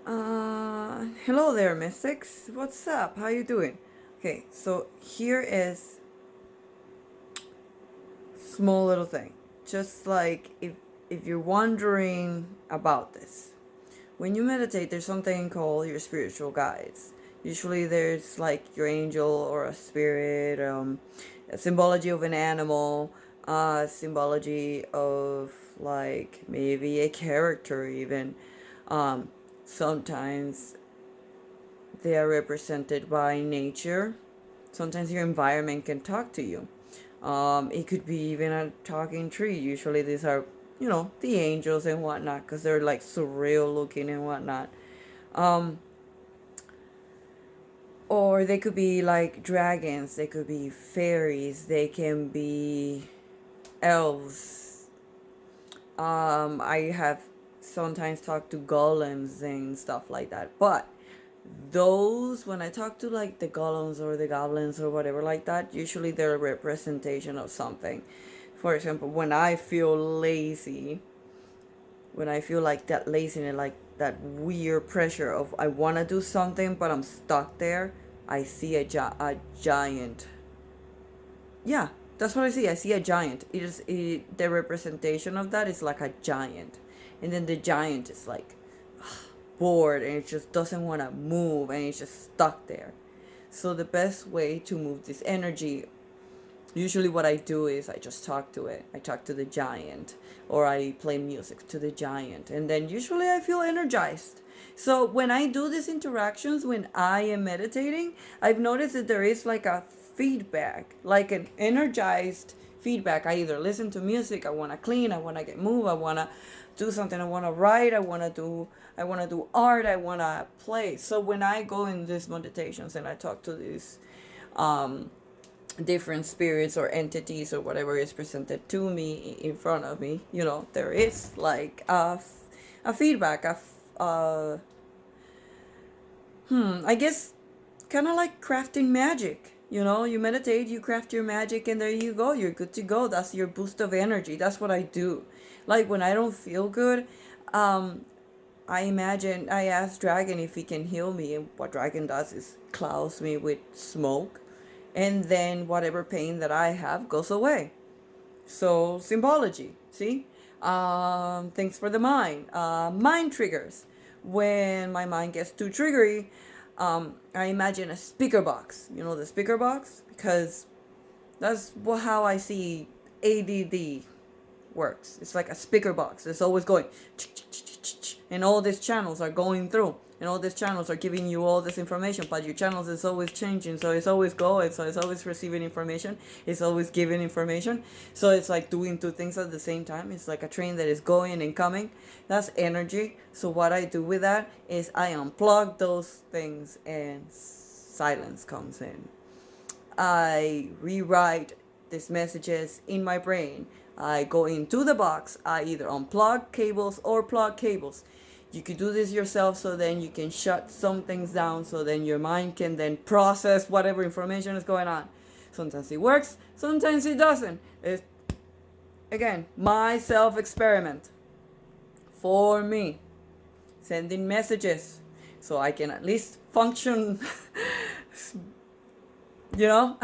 Hello there, mystics. What's up? How you doing? Okay, so here is small little thing. Just like if you're wondering about this, when you meditate, there's something called your spiritual guides. Usually, there's like your angel or a spirit, a symbology of an animal, symbology of like maybe a character even. Um, Sometimes they are represented by nature. Sometimes your environment can talk to you. It could be even a talking tree. Usually these are, the angels and whatnot because they're like surreal looking and whatnot. Um, or they could be like dragons. They could be fairies. They can be elves. I have sometimes talked to golems and stuff like that. But those, when I talk to like the golems or the goblins or whatever like that, usually they're a representation of something. For example, when I feel lazy, when I feel like that laziness, like that weird pressure of I want to do something but I'm stuck there, I see a giant. Yeah, that's what I see. I see a giant. The representation of that is like a giant, and then the giant is like bored and it just doesn't want to move and it's just stuck there. So the best way to move this energy, usually what I do is I just talk to it. I talk to the giant or I play music to the giant and then usually I feel energized. So when I do these interactions, when I am meditating, I've noticed that there is like a feedback, like an energized feedback. I either listen to music, I want to clean, I want to get moved, I want to do something, I want to write, I want to do art, I want to play. So when I go in these meditations and I talk to these um different spirits or entities or whatever is presented to me in front of me, there is like a feedback, I guess kind of like crafting magic. You meditate, you craft your magic, and there you go. You're good to go. That's your boost of energy. That's what I do. Like when I don't feel good, um, I ask Dragon if he can heal me, and what Dragon does is clouds me with smoke, and then whatever pain that I have goes away. So symbology, see? Things for the mind. Mind triggers. When my mind gets too triggery, I imagine a speaker box. You know the speaker box? Because that's how I see ADD works. It's like a speaker box. It's always going, and all these channels are going through, and all these channels are giving you all this information. But your channels is always changing, so it's always going. So it's always receiving information. It's always giving information. So it's like doing two things at the same time. It's like a train that is going and coming. That's energy. So what I do with that is I unplug those things, and silence comes in. I rewrite these messages in my brain. I go into the box. I either unplug cables or plug cables. You could do this yourself so then you can shut some things down so then your mind can then process whatever information is going on. Sometimes it works, sometimes it doesn't. It's, again, my self experiment for me. Sending messages so I can at least function, you know?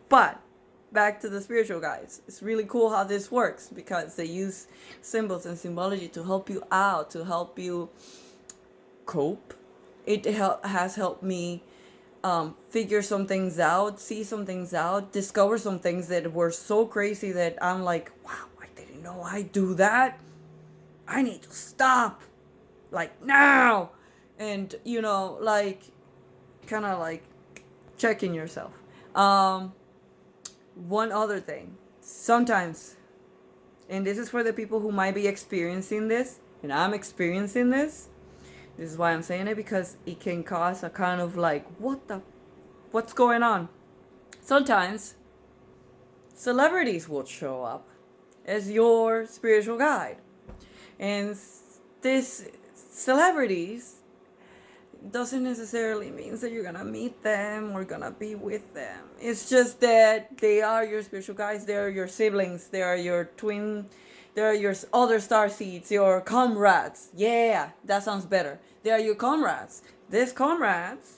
But back to the spiritual guides. It's really cool how this works because they use symbols and symbology to help you out, to help you cope. It has helped me figure some things out, see some things out, discover some things that were so crazy that I'm like, wow, I didn't know I do that. I need to stop, like now. And, like, kind of like checking yourself. One other thing, sometimes, and this is for the people who might be experiencing this, and I'm experiencing this is why I'm saying it, because it can cause a kind of like, what's going on? Sometimes celebrities will show up as your spiritual guide, and this celebrities doesn't necessarily means that you're gonna meet them or gonna be with them. It's just that they are your spiritual guides. They are your siblings. They are your twin. There are your other star seeds, your comrades. Yeah, that sounds better. They are your comrades. These comrades,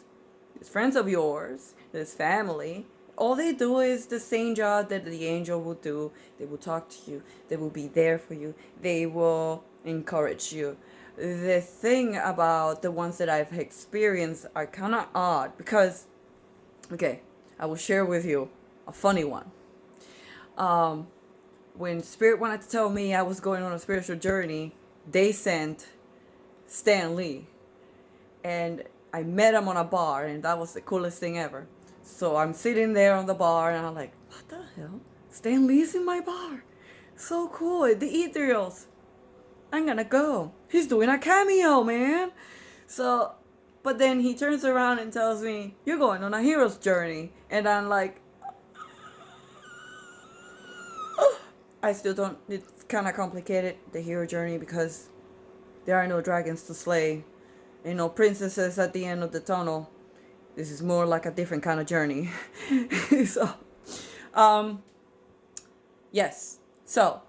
these friends of yours, this family, all they do is the same job that the angel will do. They will talk to you. They will be there for you. They will encourage you. The thing about the ones that I've experienced are kind of odd because, okay, I will share with you a funny one. When Spirit wanted to tell me I was going on a spiritual journey, they sent Stan Lee. And I met him on a bar, and that was the coolest thing ever. So I'm sitting there on the bar, and I'm like, what the hell? Stan Lee's in my bar. So cool. The Ethereals. I'm gonna go. He's doing a cameo, man. So, but then he turns around and tells me, you're going on a hero's journey. And I'm like, I still don't, it's kind of complicated, the hero journey, because there are no dragons to slay. Ain't no princesses at the end of the tunnel. This is more like a different kind of journey. So, yes. So,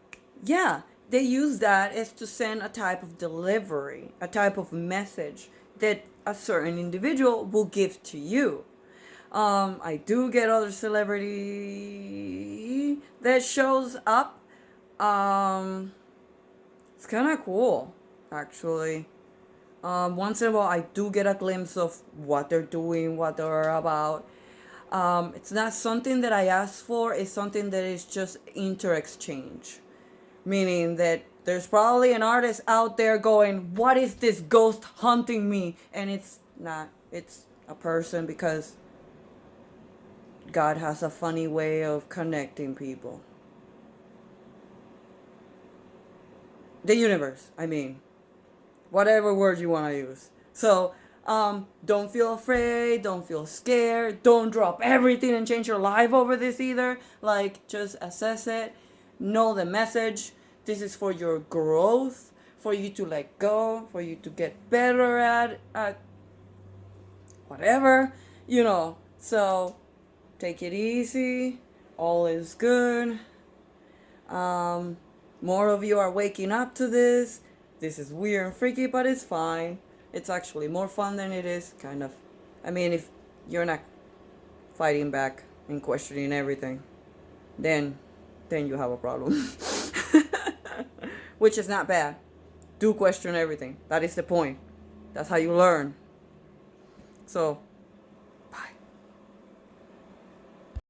yeah, they use that as to send a type of delivery, a type of message that a certain individual will give to you. I do get other celebrity that shows up. It's kind of cool, actually. Once in a while, I do get a glimpse of what they're doing, what they're about. It's not something that I ask for. It's something that is just inter-exchange. Meaning that there's probably an artist out there going, what is this ghost hunting me? And it's not. It's a person because God has a funny way of connecting people. The universe, I mean. Whatever word you want to use. So, don't feel afraid. Don't feel scared. Don't drop everything and change your life over this either. Like, just assess it. Know the message. This is for your growth. For you to let go. For you to get better at whatever. So, take it easy. All is good. More of you are waking up to this. This is weird and freaky, but it's fine. It's actually more fun than it is, kind of. I mean, if you're not fighting back and questioning everything, then you have a problem. Which is not bad. Do question everything. That is the point. That's how you learn. So,